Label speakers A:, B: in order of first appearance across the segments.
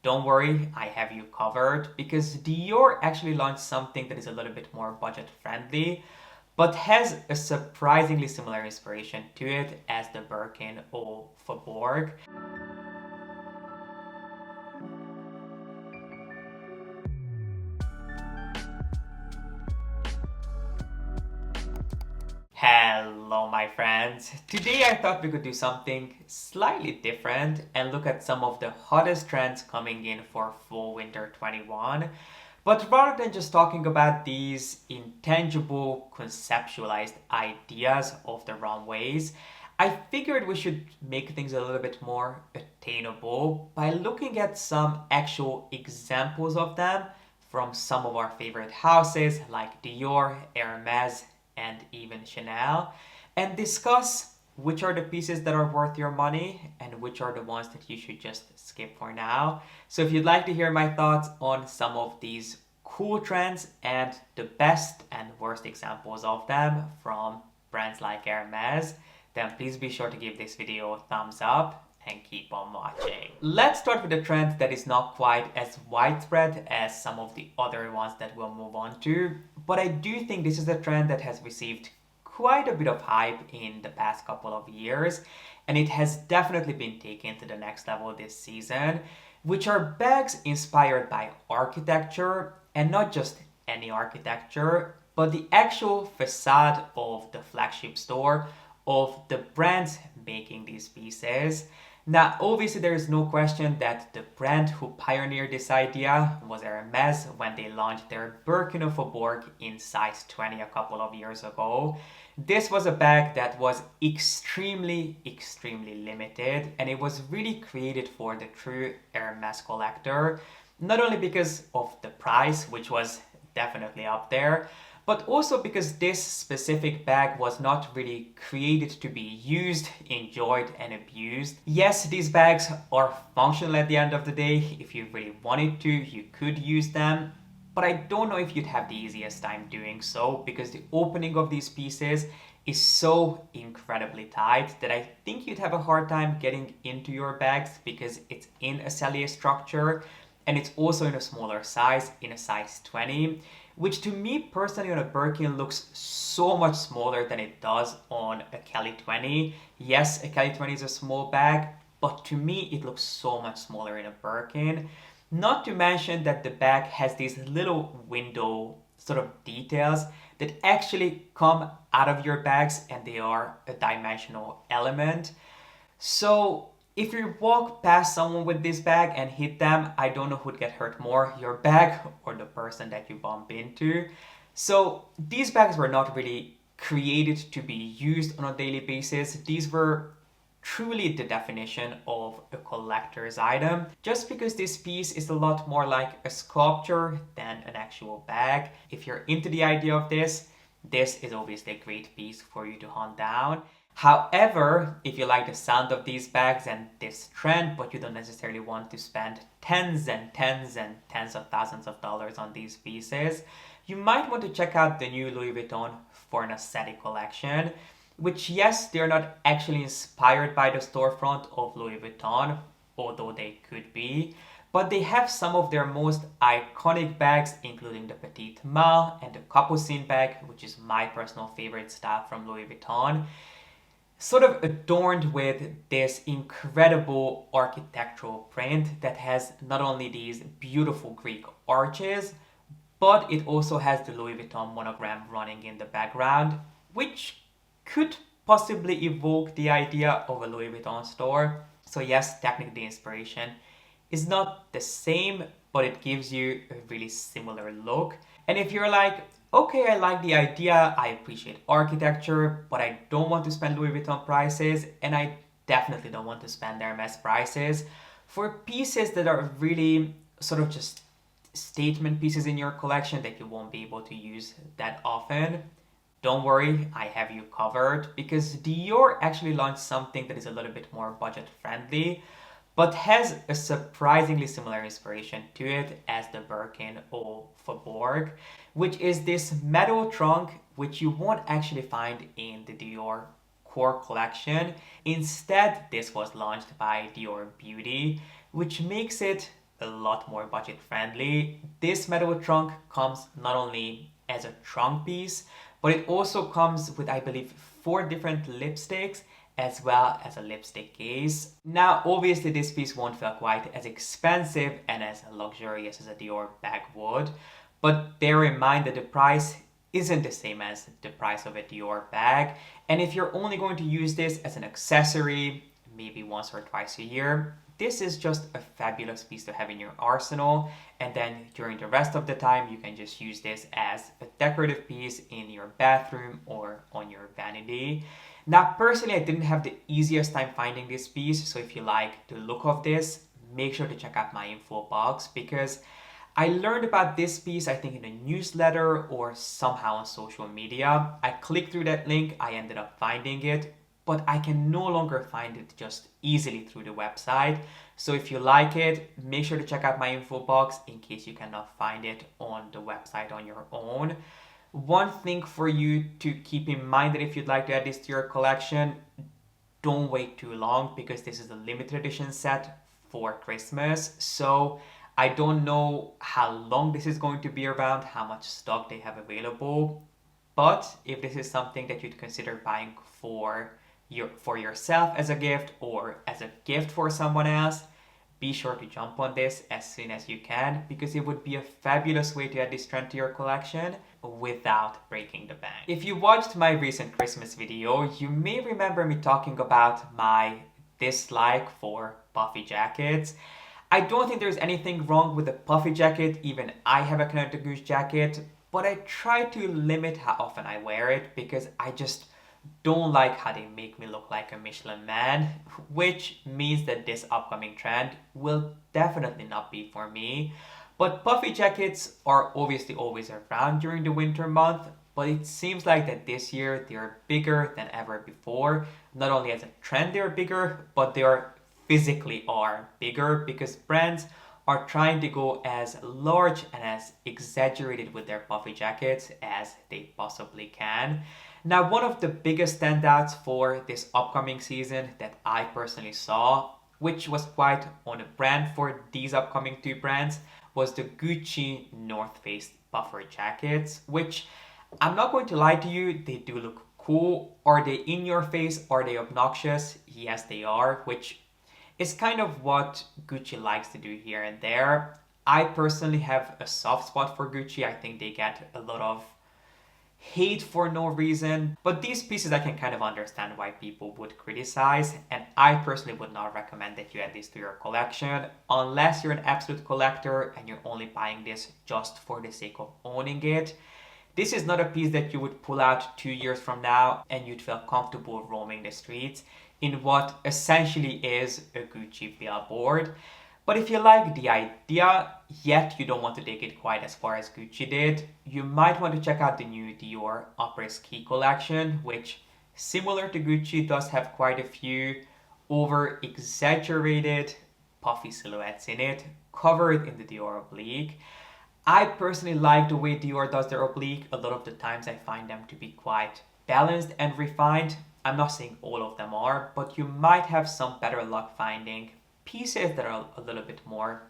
A: don't worry, I have you covered because Dior actually launched something that is a little bit more budget friendly, but has a surprisingly similar inspiration to it as the Birkin or Faubourg. Hello my friends! Today I thought we could do something slightly different and look at some of the hottest trends coming in for fall winter 21. But rather than just talking about these intangible conceptualized ideas of the runways, I figured we should make things a little bit more attainable by looking at some actual examples of them from some of our favorite houses like Dior, Hermes, and even Chanel, and discuss which are the pieces that are worth your money and which are the ones that you should just skip for now. So if you'd like to hear my thoughts on some of these cool trends and the best and worst examples of them from brands like Hermes, then please be sure to give this video a thumbs up and keep on watching. Let's start with a trend that is not quite as widespread as some of the other ones that we'll move on to, but I do think this is a trend that has received quite a bit of hype in the past couple of years, and it has definitely been taken to the next level this season, which are bags inspired by architecture, and not just any architecture, but the actual facade of the flagship store of the brands making these pieces. Now, obviously, there is no question that the brand who pioneered this idea was Hermes when they launched their Birkin Faubourg in size 20 a couple of years ago. This was a bag that was extremely limited, and it was really created for the true Hermes collector, not only because of the price, which was definitely up there, but also because this specific bag was not really created to be used, enjoyed, and abused. Yes, these bags are functional at the end of the day. If you really wanted to, you could use them, but I don't know if you'd have the easiest time doing so because the opening of these pieces is so incredibly tight that I think you'd have a hard time getting into your bags because it's in a cellier structure and it's also in a smaller size, in a size 20. Which to me personally on a Birkin looks so much smaller than it does on a Kelly 20. Yes, a Kelly 20 is a small bag, but to me it looks so much smaller in a Birkin. Not to mention that the bag has these little window sort of details that actually come out of your bags and they are a dimensional element. So if you walk past someone with this bag and hit them, I don't know who'd get hurt more, your bag or the person that you bump into. So these bags were not really created to be used on a daily basis. These were truly the definition of a collector's item, just because this piece is a lot more like a sculpture than an actual bag. If you're into the idea of this is obviously a great piece for you to hunt down. However, if you like the sound of these bags and this trend, but you don't necessarily want to spend tens of thousands of dollars on these pieces, you might want to check out the new Louis Vuitton for an aesthetic collection, which yes, they're not actually inspired by the storefront of Louis Vuitton, although they could be, but they have some of their most iconic bags, including the Petite Malle and the Capucine bag, which is my personal favorite style from Louis Vuitton, sort of adorned with this incredible architectural print that has not only these beautiful Greek arches, but it also has the Louis Vuitton monogram running in the background, which could possibly evoke the idea of a Louis Vuitton store. So yes, technically the inspiration is not the same, but it gives you a really similar look. And if you're like, okay, I like the idea, I appreciate architecture, but I don't want to spend Louis Vuitton prices, and I definitely don't want to spend Hermes prices, for pieces that are really sort of just statement pieces in your collection that you won't be able to use that often, don't worry, I have you covered, because Dior actually launched something that is a little bit more budget friendly, but has a surprisingly similar inspiration to it as the Birkin or Faubourg, which is this metal trunk which you won't actually find in the Dior core collection. Instead, this was launched by Dior Beauty, which makes it a lot more budget friendly. This metal trunk comes not only as a trunk piece, but it also comes with, I believe, 4 different lipsticks as well as a lipstick case. Now, obviously this piece won't feel quite as expensive and as luxurious as a Dior bag would, but bear in mind that the price isn't the same as the price of a Dior bag. And if you're only going to use this as an accessory, maybe once or twice a year, this is just a fabulous piece to have in your arsenal. And then during the rest of the time, you can just use this as a decorative piece in your bathroom or on your vanity. Now, personally, I didn't have the easiest time finding this piece. So if you like the look of this, make sure to check out my info box, because I learned about this piece, I think, in a newsletter or somehow on social media. I clicked through that link, I ended up finding it, but I can no longer find it just easily through the website. So if you like it, make sure to check out my info box in case you cannot find it on the website on your own. One thing for you to keep in mind, that if you'd like to add this to your collection, don't wait too long, because this is a limited edition set for Christmas. So I don't know how long this is going to be around, how much stock they have available. But if this is something that you'd consider buying for yourself as a gift or as a gift for someone else, be sure to jump on this as soon as you can, because it would be a fabulous way to add this trend to your collection without breaking the bank. If you watched my recent Christmas video, you may remember me talking about my dislike for puffy jackets. I don't think there's anything wrong with a puffy jacket. Even I have a Canada Goose jacket, but I try to limit how often I wear it, because I just don't like how they make me look like a Michelin man, which means that this upcoming trend will definitely not be for me. But puffy jackets are obviously always around during the winter month, but it seems like that this year they are bigger than ever before. Not only as a trend they're bigger, but they are physically are bigger, because brands are trying to go as large and as exaggerated with their puffy jackets as they possibly can. Now, one of the biggest standouts for this upcoming season that I personally saw, which was quite on a brand for these upcoming 2 brands, was the Gucci North Face puffer jackets, which, I'm not going to lie to you, they do look cool. Are they in your face? Are they obnoxious? Yes, they are, which is kind of what Gucci likes to do here and there. I personally have a soft spot for Gucci. I think they get a lot of hate for no reason, but these pieces I can kind of understand why people would criticize, and I personally would not recommend that you add this to your collection unless you're an absolute collector and you're only buying this just for the sake of owning it. This is not a piece that you would pull out 2 years from now and you'd feel comfortable roaming the streets in what essentially is a Gucci billboard. But if you like the idea, yet you don't want to take it quite as far as Gucci did, you might want to check out the new Dior après-ski collection, which, similar to Gucci, does have quite a few over-exaggerated puffy silhouettes in it, covered in the Dior oblique. I personally like the way Dior does their oblique. A lot of the times I find them to be quite balanced and refined. I'm not saying all of them are, but you might have some better luck finding pieces that are a little bit more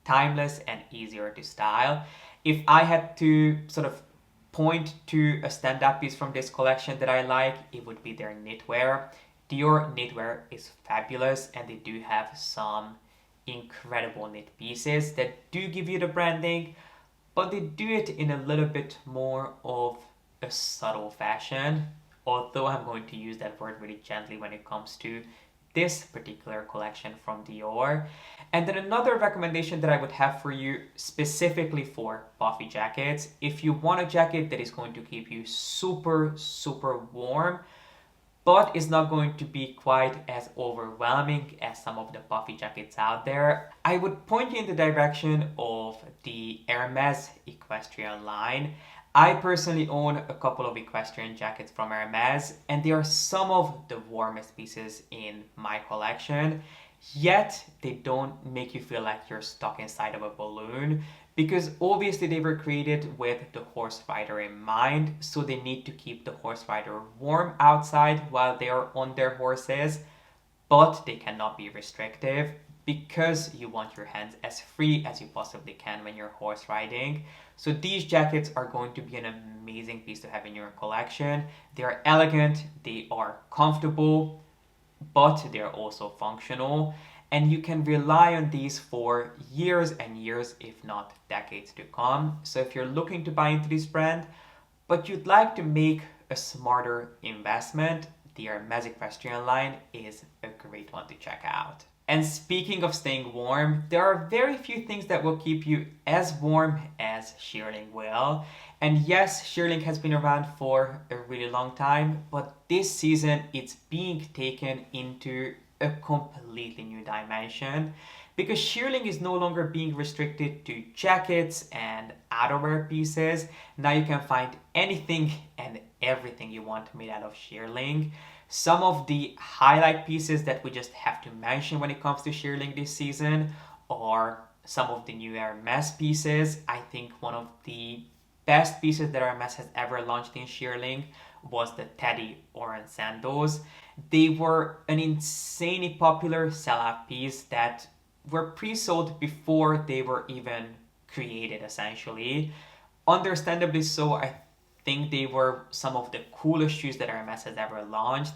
A: timeless and easier to style. If I had to sort of point to a stand-up piece from this collection that I like, it would be their knitwear. Dior knitwear is fabulous, and they do have some incredible knit pieces that do give you the branding, but they do it in a little bit more of a subtle fashion, although I'm going to use that word really gently when it comes to this particular collection from Dior. And then another recommendation that I would have for you specifically for puffy jackets, if you want a jacket that is going to keep you super, super warm, but is not going to be quite as overwhelming as some of the puffy jackets out there, I would point you in the direction of the Hermes Equestrian line. I personally own a couple of equestrian jackets from Hermes, and they are some of the warmest pieces in my collection, yet they don't make you feel like you're stuck inside of a balloon, because obviously they were created with the horse rider in mind, so they need to keep the horse rider warm outside while they are on their horses, but they cannot be restrictive, because you want your hands as free as you possibly can when you're horse riding. So these jackets are going to be an amazing piece to have in your collection. They are elegant, they are comfortable, but they're also functional. And you can rely on these for years and years, if not decades to come. So if you're looking to buy into this brand, but you'd like to make a smarter investment, the Hermes equestrian line is a great one to check out. And speaking of staying warm, there are very few things that will keep you as warm as shearling will. And yes, shearling has been around for a really long time, but this season it's being taken into a completely new dimension because shearling is no longer being restricted to jackets and outerwear pieces. Now you can find anything and everything you want made out of shearling. Some of the highlight pieces that we just have to mention when it comes to shearling this season are some of the new Hermes pieces. I think one of the best pieces that Hermes has ever launched in shearling was the Teddy Orange Sandals. They were an insanely popular sellout piece that were pre-sold before they were even created, essentially. Understandably so, I think they were some of the coolest shoes that Hermes has ever launched.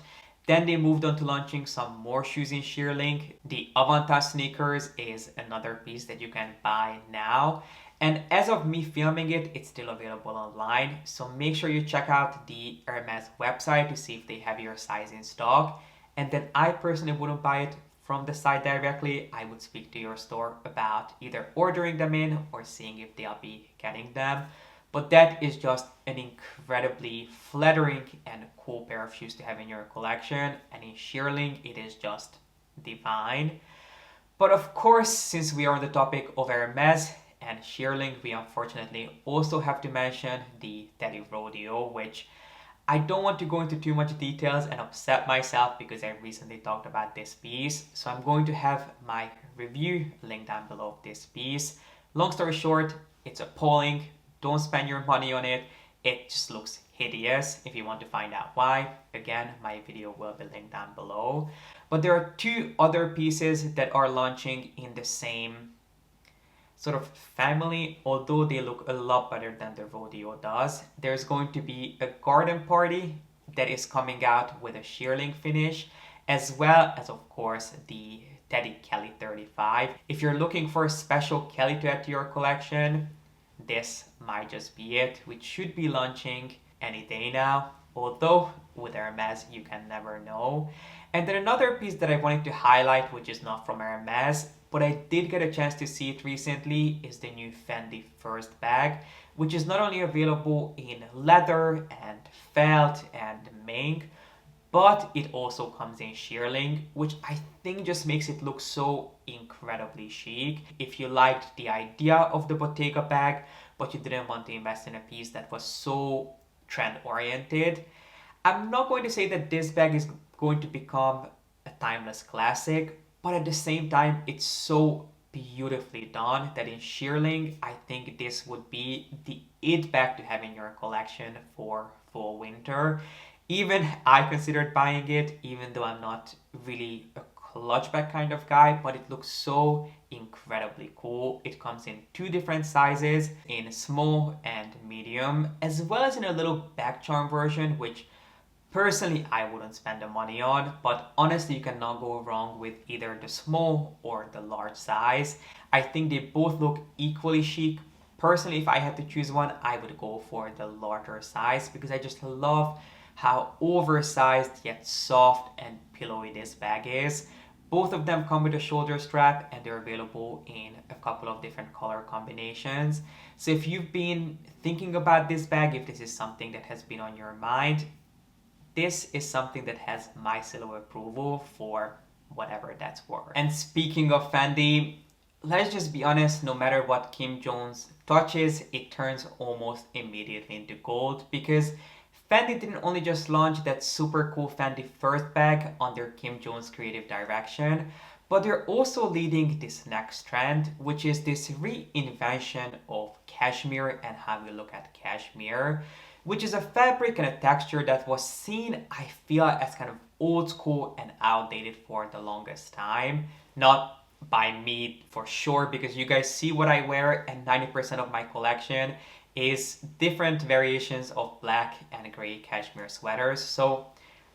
A: Then they moved on to launching some more shoes in shearling. The Avantage sneakers is another piece that you can buy now. And as of me filming it, it's still available online. So make sure you check out the Hermes website to see if they have your size in stock. And then I personally wouldn't buy it from the site directly. I would speak to your store about either ordering them in or seeing if they'll be getting them. But that is just an incredibly flattering and cool pair of shoes to have in your collection. And in shearling, it is just divine. But of course, since we are on the topic of Hermes and shearling, we unfortunately also have to mention the Teddy Rodeo, which I don't want to go into too much details and upset myself because I recently talked about this piece. So I'm going to have my review linked down below of this piece. Long story short, it's appalling. Don't spend your money on it. It just looks hideous. If you want to find out why, again, my video will be linked down below. But there are two other pieces that are launching in the same sort of family, although they look a lot better than the Rodeo does. There's going to be a garden party that is coming out with a shearling finish, as well as, of course, the Teddy Kelly 35. If you're looking for a special Kelly to add to your collection, this might just be it, which should be launching any day now, although with Hermes you can never know. And then another piece that I wanted to highlight, which is not from Hermes, but I did get a chance to see it recently, is the new Fendi First Bag, which is not only available in leather and felt and mink, but it also comes in shearling, which I think just makes it look so incredibly chic. If you liked the idea of the Bottega bag, but you didn't want to invest in a piece that was so trend oriented, I'm not going to say that this bag is going to become a timeless classic, but at the same time, it's so beautifully done that in shearling, I think this would be the it bag to have in your collection for fall winter. Even I considered buying it, even though I'm not really a clutch bag kind of guy, but it looks so incredibly cool. It comes in two different sizes, in small and medium, as well as in a little bag charm version, which personally I wouldn't spend the money on, but honestly you cannot go wrong with either the small or the large size. I think they both look equally chic. Personally, if I had to choose one, I would go for the larger size because I just love how oversized yet soft and pillowy this bag is. Both of them come with a shoulder strap and they're available in a couple of different color combinations. So if you've been thinking about this bag, if this is something that has been on your mind, this is something that has my seal of approval for whatever that's worth. And speaking of Fendi, let's just be honest, no matter what Kim Jones touches, it turns almost immediately into gold because Fendi didn't only just launch that super cool Fendi First Bag under Kim Jones' creative direction, but they're also leading this next trend, which is this reinvention of cashmere and how we look at cashmere, which is a fabric and a texture that was seen, I feel, as kind of old school and outdated for the longest time. Not by me for sure, because you guys see what I wear, and 90% of my collection is different variations of black and gray cashmere sweaters. So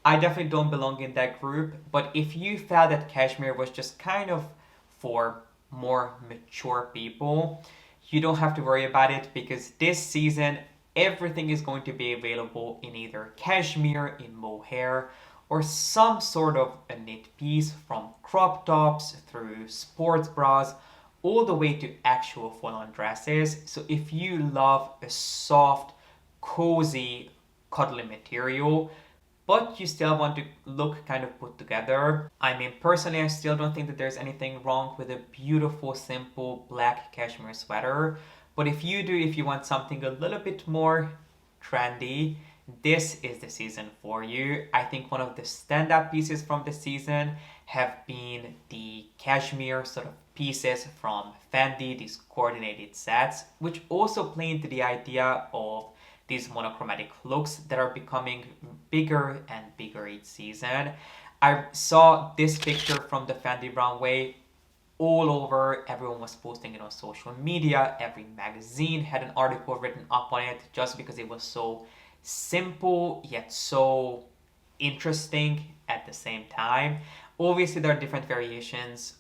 A: I definitely don't belong in that group. But if you felt that cashmere was just kind of for more mature people, you don't have to worry about it, because this season everything is going to be available in either cashmere, in mohair, or some sort of a knit piece, from crop tops through sports bras all the way to actual full-on dresses. So if you love a soft, cozy, cuddly material, but you still want to look kind of put together. I mean, personally, I still don't think that there's anything wrong with a beautiful, simple black cashmere sweater. But if you do, if you want something a little bit more trendy, this is the season for you. I think one of the stand-up pieces from the season have been the cashmere sort of pieces from Fendi, these coordinated sets, which also play into the idea of these monochromatic looks that are becoming bigger and bigger each season. I saw this picture from the Fendi runway all over. Everyone was posting it on social media. Every magazine had an article written up on it, just because it was so simple yet so interesting at the same time. Obviously, there are different variations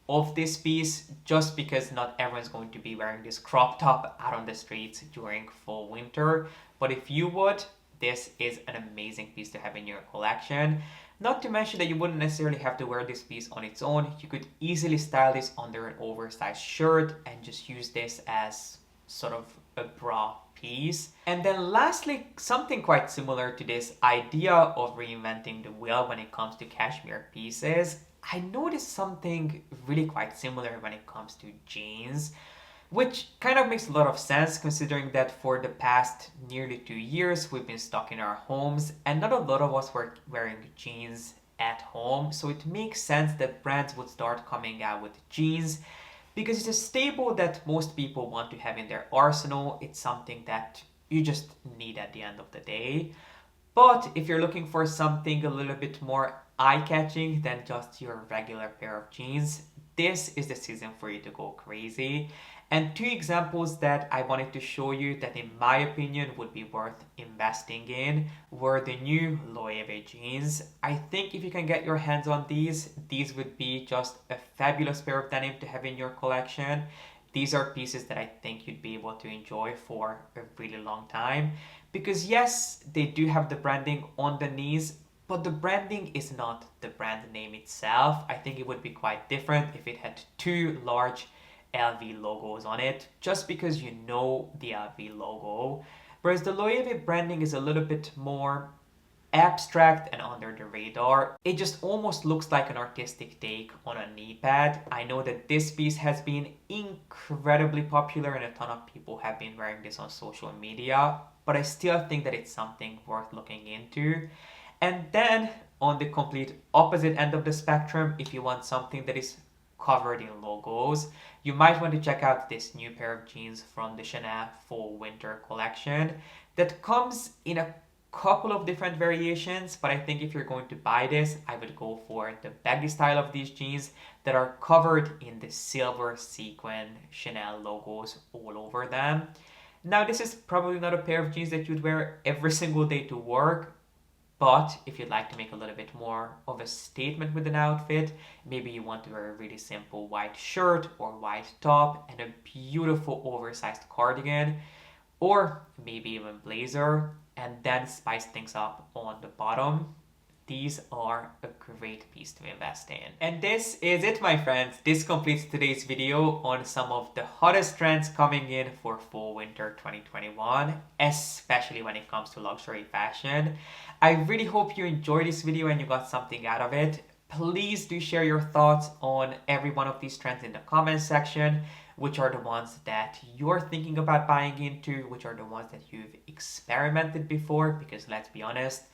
A: of this piece, just because not everyone's going to be wearing this crop top out on the streets during fall winter. But if you would, this is an amazing piece to have in your collection. Not to mention that you wouldn't necessarily have to wear this piece on its own. You could easily style this under an oversized shirt and just use this as sort of a bra piece. And then lastly, something quite similar to this idea of reinventing the wheel when it comes to cashmere pieces, I noticed something really quite similar when it comes to jeans, which kind of makes a lot of sense, considering that for the past nearly 2 years we've been stuck in our homes and not a lot of us were wearing jeans at home. So it makes sense that brands would start coming out with jeans, because it's a staple that most people want to have in their arsenal. It's something that you just need at the end of the day. But if you're looking for something a little bit more eye-catching than just your regular pair of jeans, this is the season for you to go crazy. And two examples that I wanted to show you that in my opinion would be worth investing in were the new Loewe jeans. I think if you can get your hands on these would be just a fabulous pair of denim to have in your collection. These are pieces that I think you'd be able to enjoy for a really long time. Because yes, they do have the branding on the knees, but the branding is not the brand name itself. I think it would be quite different if it had two large LV logos on it, just because you know the LV logo. Whereas the Loewe branding is a little bit more abstract and under the radar. It just almost looks like an artistic take on a knee pad. I know that this piece has been incredibly popular and a ton of people have been wearing this on social media, but I still think that it's something worth looking into. And then on the complete opposite end of the spectrum, if you want something that is covered in logos, you might want to check out this new pair of jeans from the Chanel Fall Winter collection that comes in a couple of different variations, but I think if you're going to buy this, I would go for the baggy style of these jeans that are covered in the silver sequin Chanel logos all over them. Now, this is probably not a pair of jeans that you'd wear every single day to work, but if you'd like to make a little bit more of a statement with an outfit, maybe you want to wear a really simple white shirt or white top and a beautiful oversized cardigan, or maybe even blazer, and then spice things up on the bottom. These are a great piece to invest in. And this is it, my friends. This completes today's video on some of the hottest trends coming in for fall winter 2021, especially when it comes to luxury fashion. I really hope you enjoyed this video and you got something out of it. Please do share your thoughts on every one of these trends in the comments section. Which are the ones that you're thinking about buying into, which are the ones that you've experimented before, because let's be honest,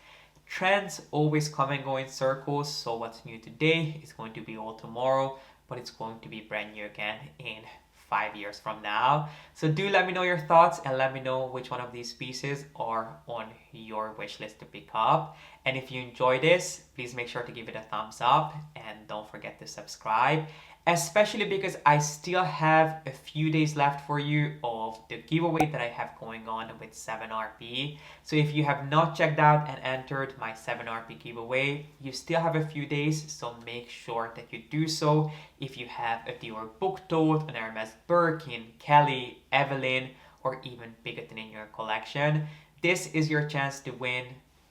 A: trends always come and go in circles. So what's new today is going to be old tomorrow, but it's going to be brand new again in 5 years from now. So do let me know your thoughts and let me know which one of these pieces are on your wish list to pick up. And if you enjoy this, please make sure to give it a thumbs up and don't forget to subscribe. especially because I still have a few days left for you of the giveaway that I have going on with 7RP. So if you have not checked out and entered my 7RP giveaway, you still have a few days, so make sure that you do so. If you have a Dior book tote, an Hermes Birkin, Kelly, Evelyn, or even Bigotten in your collection, this is your chance to win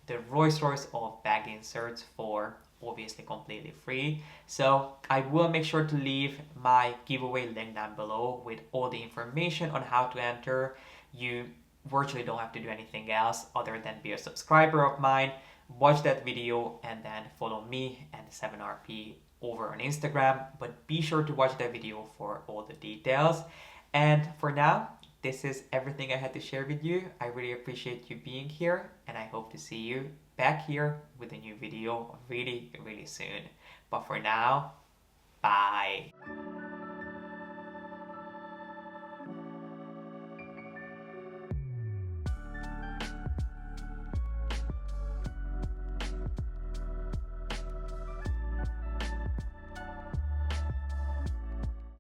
A: the Rolls Royce of bag inserts for obviously completely free. So I will make sure to leave my giveaway link down below with all the information on how to enter. You virtually don't have to do anything else other than be a subscriber of mine, watch that video, and then follow me and 7RP over on Instagram. But be sure to watch that video for all the details. And for now, this is everything I had to share with you. I really appreciate you being here, and I hope to see you back here with a new video really, really soon. But for now, bye.